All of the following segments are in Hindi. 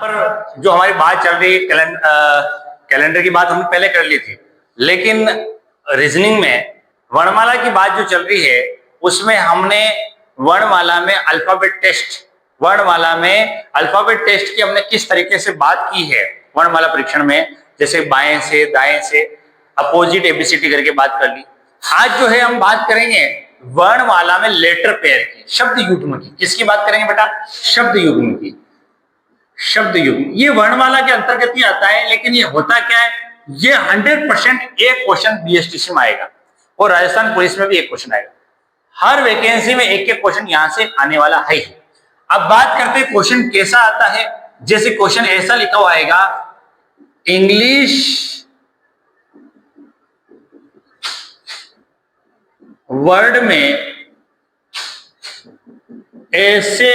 पर जो हमारी बात चल रही है कैलेंडर की बात हमने पहले कर ली थी, लेकिन रीजनिंग में वर्णमाला की बात जो चल रही है उसमें हमने वर्णमाला में अल्फाबेट टेस्ट की हमने किस तरीके से बात की है वर्णमाला परीक्षण में, जैसे बाएं से दाएं से अपोजिट एबीसीडी करके बात कर ली। आज जो है हम बात करेंगे वर्णमाला में लेटर पेयर की, शब्द युग्म की। किसकी बात करेंगे बेटा? शब्द युग्म की। शब्द युग्म ये वर्णमाला के अंतर्गत ही आता है, लेकिन ये होता क्या है, ये 100% एक क्वेश्चन बीएसटीसी में आएगा और राजस्थान पुलिस में भी एक क्वेश्चन आएगा। हर वैकेंसी में एक एक क्वेश्चन यहां से आने वाला है। अब बात करते हैं क्वेश्चन कैसा आता है। जैसे क्वेश्चन ऐसा लिखा हुआ आएगा, इंग्लिश वर्ड में ऐसे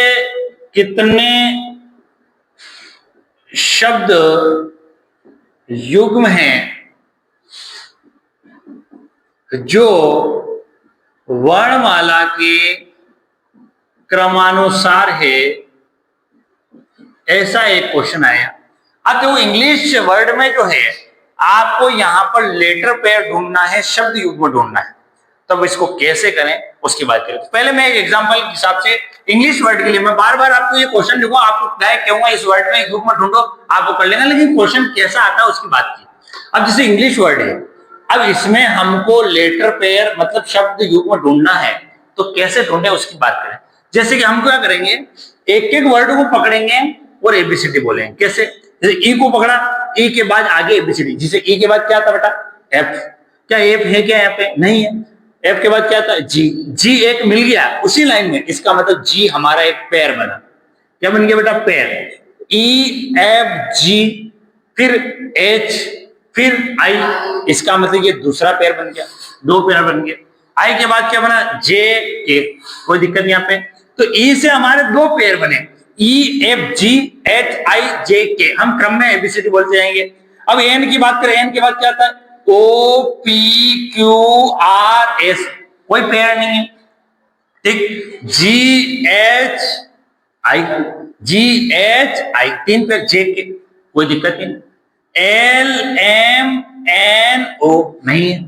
कितने शब्द युग्म हैं जो वर्णमाला के क्रमानुसार है। ऐसा एक क्वेश्चन आया। अब देखो इंग्लिश वर्ड में जो है आपको यहां पर लेटर पेयर ढूंढना है, शब्द युग्म ढूंढना है। तब इसको कैसे करें उसकी बात करें। तो पहले मैं एक एग्जांपल के हिसाब से इंग्लिश वर्ड के लिए मैं बार बार आपको ये क्वेश्चन लिखूंगा, आपको क्या कहूंगा इस वर्ड में युग्म ढूंढो, आपको कर लेना, लेकिन क्वेश्चन कैसा आता है उसकी बात की। अब जैसे इंग्लिश वर्ड है, अब इसमें हमको लेटर पेयर मतलब शब्द युग्म ढूंढना है, तो कैसे ढूंढे उसकी बात करें। जैसे कि हम क्या करेंगे, एक एक वर्ड को पकड़ेंगे और एबीसीडी बोलेंगे। कैसे? जैसे ई को पकड़ा, ई के बाद आगे एबीसीडी। जैसे ई के बाद क्या था बेटा? एफ। क्या एफ है क्या यहाँ पे? नहीं है। एफ के बाद क्या था? जी। जी एक मिल गया उसी लाइन में, इसका मतलब जी हमारा एक पेयर बना। क्या बन गया बेटा? पेयर। ई एफ जी, फिर एच, फिर आई, इसका मतलब ये दूसरा पेयर बन गया, दो पेयर बन गए। आई के बाद क्या बना? जे के। कोई दिक्कत नहीं यहाँ पे। तो ई से हमारे दो पेयर बने, ई एफ जी एच आई जे के। हम क्रम में एबीसीडी बोलते जाएंगे। अब एन की बात करें, एन के बाद क्या था? O P Q R S, कोई पेयर नहीं है। ठीक। जी एच आई, जी एच आई, तीन पेयर जे के, कोई दिक्कत नहीं। एल एम एन ओ नहीं है।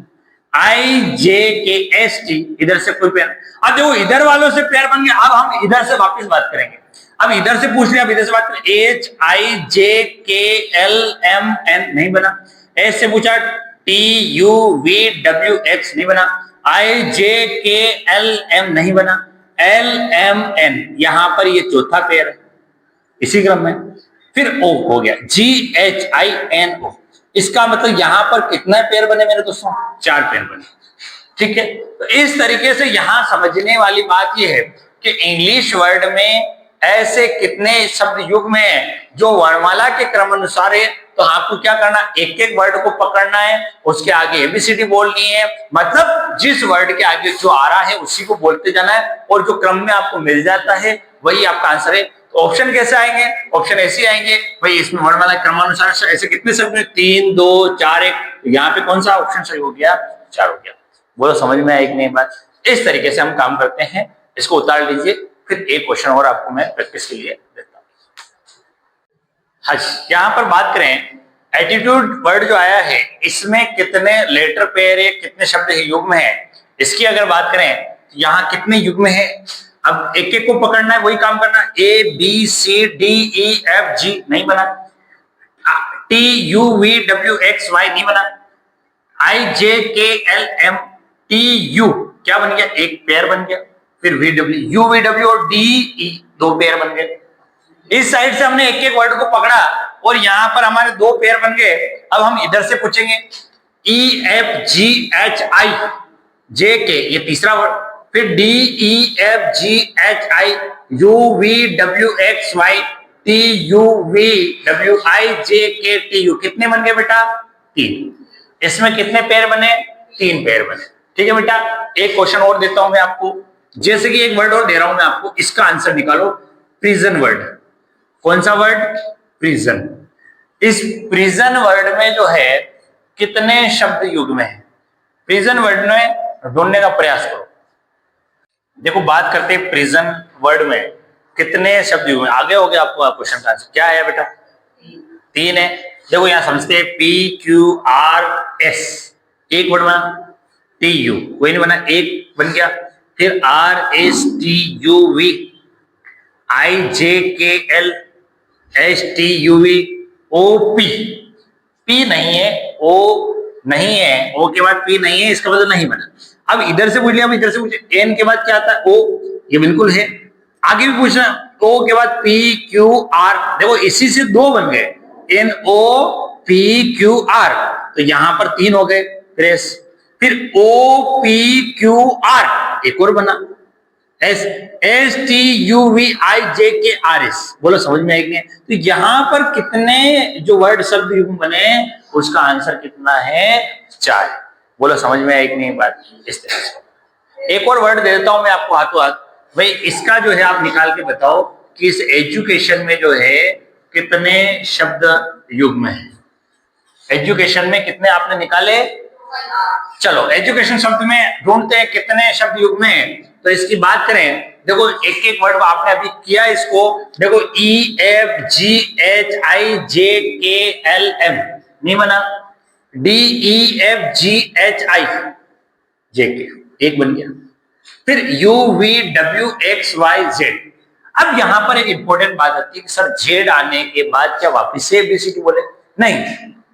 आई जे के एस टी, इधर से कोई पेयर। अब देखो इधर वालों से पेयर बन गया। अब हम इधर से वापस बात करेंगे। अब इधर से पूछ लिया, अब इधर से बात करें। एच आई जे के एल एम एन नहीं बना। एस से पूछा, T U V W x नहीं बना। आई जे के एल एम नहीं बना। एल एम एन, यहां पर ये चौथा पेयर है इसी क्रम में। फिर ओ हो गया, जी एच आई एन ओ। इसका मतलब यहां पर कितने पेयर बने मेरे दोस्तों? चार पेयर बने। ठीक है। तो इस तरीके से यहां समझने वाली बात यह है कि इंग्लिश वर्ड में ऐसे कितने शब्द युग्म हैं जो वर्णमाला के क्रम अनुसार है। तो आपको क्या करना, एक एक वर्ड को पकड़ना है, उसके आगे एबीसीडी बोलनी है। मतलब जिस वर्ड के आगे जो आ रहा है उसी को बोलते जाना है, और जो क्रम में आपको मिल जाता है वही आपका आंसर है। तो ऑप्शन कैसे आएंगे? ऑप्शन ऐसे आएंगे भाई, इसमें वर्णमाला क्रमानुसार ऐसे कितने शब्द हैं? 3 2 4 1। यहाँ पे कौन सा ऑप्शन सही हो गया? 4 हो गया। बोलो समझ में आया कि नहीं बात? इस तरीके से हम काम करते हैं। इसको उतार लीजिए, फिर एक क्वेश्चन और आपको मैं प्रैक्टिस के लिए देता हूं। हाँ, यहाँ पर बात करें एटीट्यूड वर्ड जो आया है, इसमें कितने लेटर पेयर है, कितने शब्द युग्म है, इसकी अगर बात करें यहाँ कितने युग्म है। अब एक एक को पकड़ना है, वही काम करना। A B C D E F G नहीं बना। T U V W X Y नहीं बना। आई जे के एल एम टी यू क्या बन गया? एक पेयर बन गया। फिर V W, you V W और डी ई दो पेयर बन गए। इस साइड से हमने एक एक वर्ड को पकड़ा और यहां पर हमारे दो पेयर बन गए। अब हम इधर से पूछेंगे, ई एफ जी एच आई जे के, ये तीसरा वर्ड। फिर D E F G H I U V W X Y T U V W I J K T you, कितने बन गए बेटा? 3। इसमें कितने पेयर बने? 3 पेयर बने। ठीक है बेटा। एक क्वेश्चन और देता हूं मैं आपको। जैसे कि एक वर्ड और दे रहा हूं मैं आपको, इसका आंसर निकालो। Prison word. कौन सा वर्ड? प्रिजन। इस प्रिजन वर्ड में जो है कितने शब्द युग्म है? प्रिजन वर्ड में ढूंढने का प्रयास करो। देखो बात करते हैं प्रिजन वर्ड में कितने शब्द युग्म है। आगे हो गया आपको क्वेश्चन का आंसर क्या है बेटा? तीन है। देखो यहां समझते हैं PQRS, एक वर्ड बना। TU कोई नहीं बना, एक बन गया। फिर RSTUV, IJKL, STUV, OP, P नहीं है, O नहीं है, O के बाद P नहीं है, इसका मतलब नहीं बना। अब इधर से पूछ लिया, अब इधर से पूछे N के बाद क्या आता है, O, ये बिल्कुल है। आगे भी पूछना, O के बाद PQR, देखो इसी से दो बन गए, NOPQR, तो यहां पर तीन हो गए। फिर OPQR, एक और बना, STUVIJKRS, बोलो समझ में आएगी। तो यहां पर कितने जो वर्ड शब्द युग्म बने, उसका आंसर कितना है, 4। बोलो समझ में आएगी नहीं बात। इस तरह से एक और वर्ड दे देता हूं मैं आपको हाथों हाथ, भाई इसका जो है आप निकाल के बताओ कि इस एजुकेशन में जो है कितने शब्द युग्म है। एजुकेशन में कितने आपने निकाले, चलो एजुकेशन शब्द में ढूंढते हैं कितने शब्द युग्म है। तो इसकी बात करें, देखो एक एक वर्ड आपने अभी किया इसको, देखो EFGHIJKLM नहीं बना, DEFGHIJK एक बन गया। फिर UVWXYZ। अब यहां पर एक इंपॉर्टेंट बात आती है कि सर जेड आने के बाद क्या वापिस से एबीसीडी बोले, नहीं,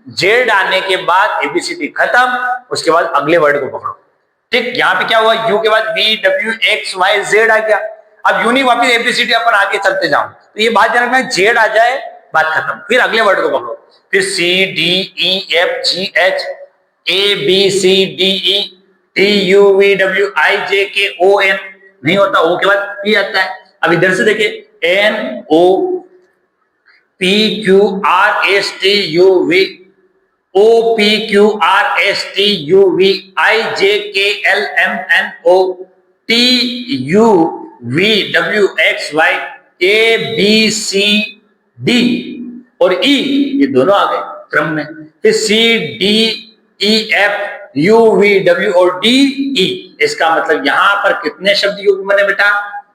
जेड आने के बाद एबीसीडी खत्म, उसके बाद अगले वर्ड को पकड़ो। ठीक, यहां पे क्या हुआ, यू के बाद VWXYZ आ गया। अब यू नहीं, वापिस एबीसीडी अपन आगे चलते जाओ, तो ये बात ध्यान रखना, जेड आ जाए बात खत्म, फिर अगले वर्ड को पकड़ो। फिर CDEFGH ABCDE TUVWIJKON नहीं होता, ओ के बाद पी आता है। अब इधर से देखिए NOPQRSTUV OPQRSTUVIJKLMNO TUVWXY ABCD और E, ये दोनों आ गए क्रम में। फिर CDEFUVW और DE, इसका मतलब यहां पर कितने शब्द युग्म बने बेटा,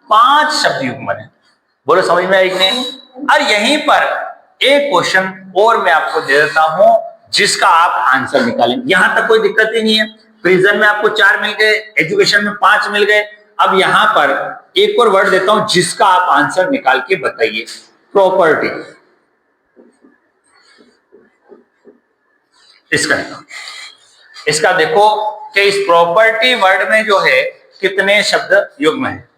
5 शब्द युग्म बने। बोलो समझ में आएगी नहीं। और यहीं पर एक क्वेश्चन और मैं आपको दे देता हूं जिसका आप आंसर निकालें, यहां तक कोई दिक्कत ही नहीं है। प्रिजन में आपको 4 मिल गए, एजुकेशन में 5 मिल गए। अब यहां पर एक और वर्ड देता हूं जिसका आप आंसर निकाल के बताइए, प्रॉपर्टी। इसका देखो कि इस प्रॉपर्टी वर्ड में जो है कितने शब्द युग्म है,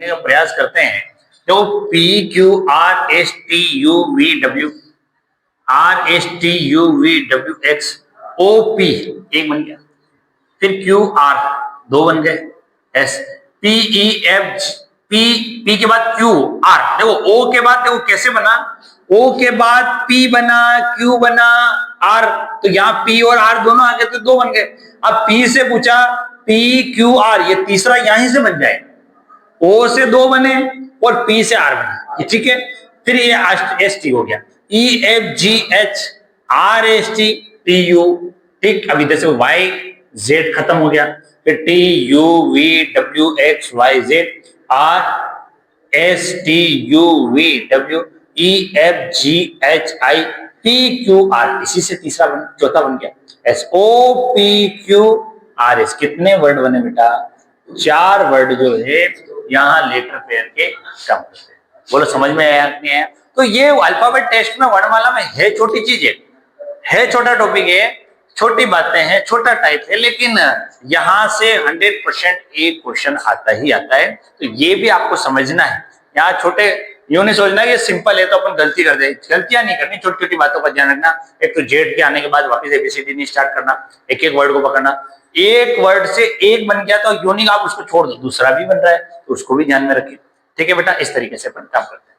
प्रयास करते हैं। तो PQRSTUVW RSTUVWX OP एक बन गया, फिर QR 2 बन गए, S PEF P के बाद QR, देखो O के बाद देखो कैसे बना, O के बाद P बना, Q बना, R, तो यहाँ P और R दोनों आ गए तो 2 बन गए। अब P से पूछा PQR, ये तीसरा यहीं से बन जाए, O से 2 बने और P से R बने, ठीक है। फिर ये ST हो गया, EFGH RSTTU, ठीक। अब इधर से YZ खत्म हो गया, फिर TUVWXYZ RSTUVW EFGHIPQR, इसी से तीसरा चौथा बन गया SOPQRS। कितने वर्ड बने बेटा, 4 वर्ड जो है यहां लेटर पेयर के कम होते हैं। बोलो समझ में आया नहीं आया। तो ये अल्फाबेट टेस्ट में वर्णमाला में है, छोटी चीज है, छोटा टॉपिक है, छोटी बातें हैं, छोटा टाइप है, लेकिन यहां से 100% एक क्वेश्चन आता ही आता है। तो ये भी आपको समझना है, यहाँ छोटे यूं नहीं सोचना कि सिंपल है तो अपन गलती कर दे, गलतियां नहीं करनी, छोटी छोटी बातों का ध्यान रखना। एक तो जेड के आने के बाद वापस एबीसीडी नहीं स्टार्ट करना, एक एक वर्ड को पकड़ना, एक वर्ड से एक बन गया तो यूनिक आप उसको छोड़ दो, दूसरा भी बन रहा है तो उसको भी ध्यान में रखिए, ठीक है बेटा। इस तरीके से अपन काम करते हैं।